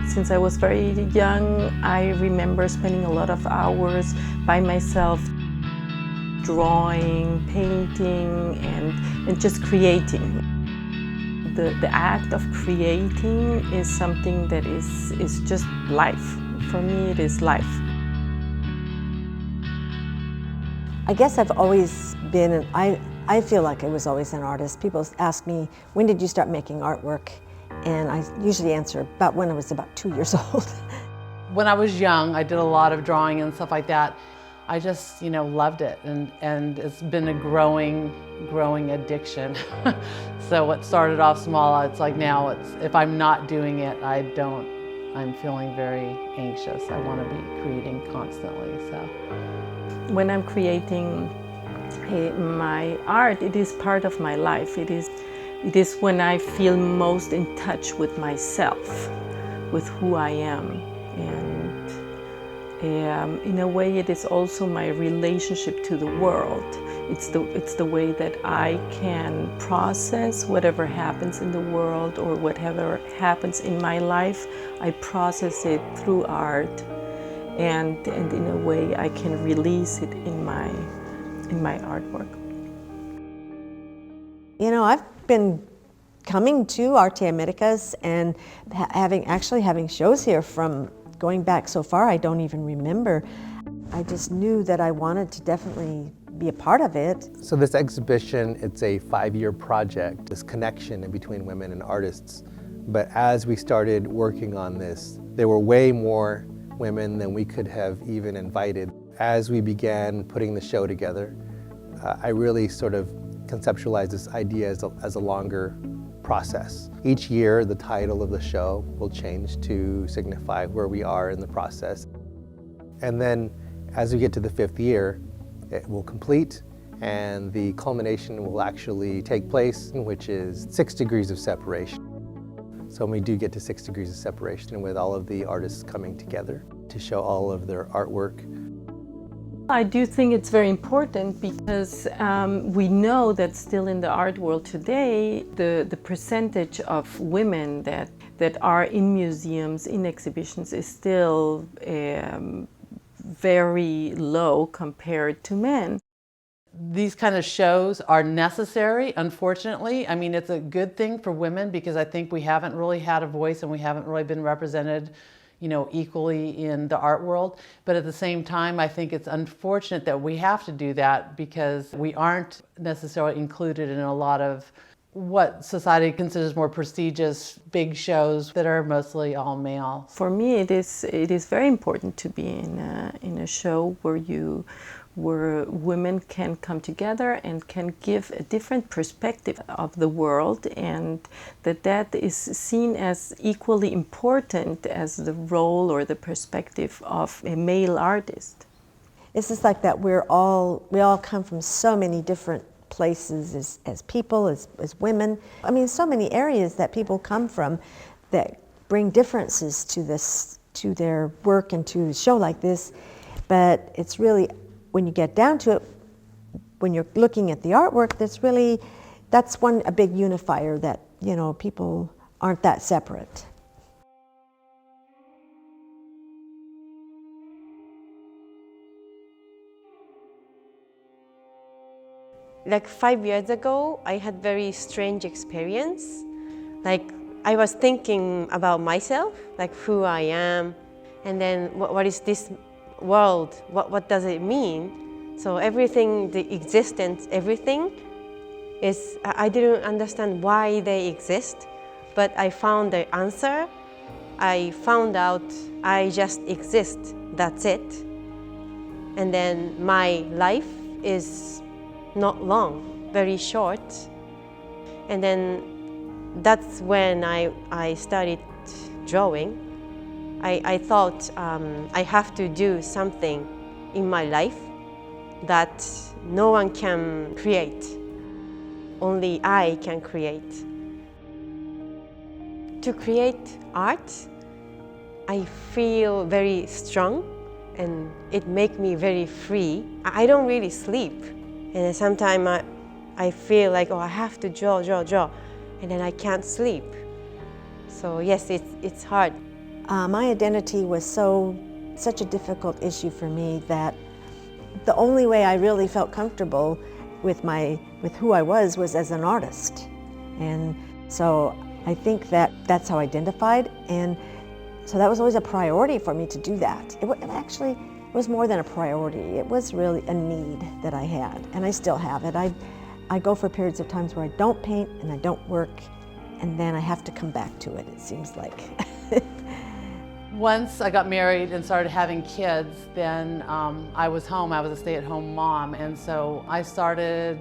Since I was very young, I remember spending a lot of hours by myself, drawing, painting, and just creating. The act of creating is something that is just life. For me, it is life. I guess I've always been, I feel like I was always an artist. People ask me, when did you start making artwork? And I usually answer about when I was about 2 years old. When I was young, I did a lot of drawing and stuff like that. I just, loved it, and it's been a growing addiction. So what started off small, it's like now if I'm not doing it, I'm feeling very anxious. I want to be creating constantly, so. When I'm creating my art, it is part of my life. It is when I feel most in touch with myself, with who I am. And in a way, it is also my relationship to the world. It's the way that I can process whatever happens in the world or whatever happens in my life. I process it through art, and in a way, I can release it in my artwork. I've been coming to Arte Americas and having shows here from going back so far, I don't even remember. I just knew that I wanted to definitely be a part of it. So this exhibition, it's a 5-year project, this connection in between women and artists. But as we started working on this, there were way more women than we could have even invited. As we began putting the show together, I really sort of conceptualized this idea as a longer process. Each year, the title of the show will change to signify where we are in the process. And then as we get to the 5th year, it will complete, and the culmination will actually take place, which is 6 degrees of separation. So when we do get to 6 degrees of separation with all of the artists coming together to show all of their artwork. I do think it's very important because we know that still in the art world today, the percentage of women that are in museums, in exhibitions, is still very low compared to men. These kind of shows are necessary, unfortunately. I mean, it's a good thing for women because I think we haven't really had a voice and we haven't really been represented, equally in the art world. But at the same time, I think it's unfortunate that we have to do that because we aren't necessarily included in a lot of what society considers more prestigious big shows that are mostly all male. For me, it is very important to be in a show where women can come together and can give a different perspective of the world, and that is seen as equally important as the role or the perspective of a male artist. It's just like that we all come from so many different places as people, as women. I mean, so many areas that people come from that bring differences to their work and to a show like this. But it's really, when you get down to it, when you're looking at the artwork, that's a big unifier that, people aren't that separate. Like 5 years ago, I had very strange experience. Like I was thinking about myself, like who I am, and then what is this world? What does it mean? So everything, the existence, everything is, I didn't understand why they exist, but I found the answer. I found out I just exist, that's it. And then my life is not long, very short. And then that's when I started drawing. I thought I have to do something in my life that no one can create. Only I can create. To create art, I feel very strong and it makes me very free. I don't really sleep. And sometimes I feel like, I have to draw, and then I can't sleep. So yes, it's hard. My identity was such a difficult issue for me that the only way I really felt comfortable with who I was as an artist. And so I think that's how I identified, and so that was always a priority for me to do that. It actually was more than a priority. It was really a need that I had, and I still have it. I go for periods of times where I don't paint and I don't work, and then I have to come back to it seems like. Once I got married and started having kids, then I was home. I was a stay-at-home mom, and so I started,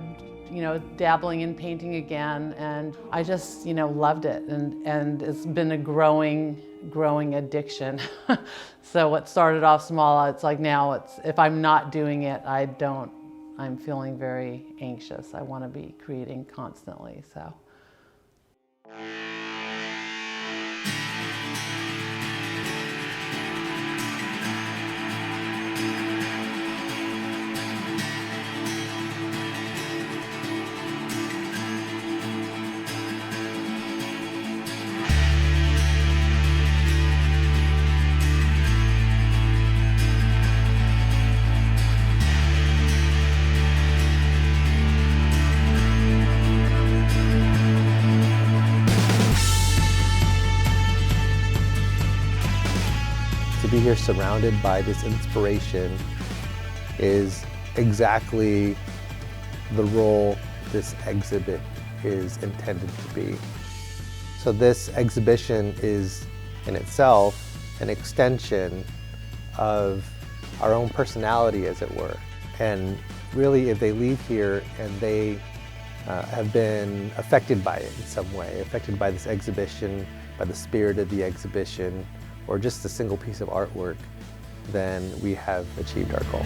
dabbling in painting again, and I just, loved it, and it's been a growing addiction. So what started off small, it's like now if I'm not doing it, I'm feeling very anxious. I want to be creating constantly, so. To be here surrounded by this inspiration is exactly the role this exhibit is intended to be. So this exhibition is in itself an extension of our own personality, as it were. And really, if they leave here and they have been affected by it in some way, affected by this exhibition, by the spirit of the exhibition, or just a single piece of artwork, then we have achieved our goal.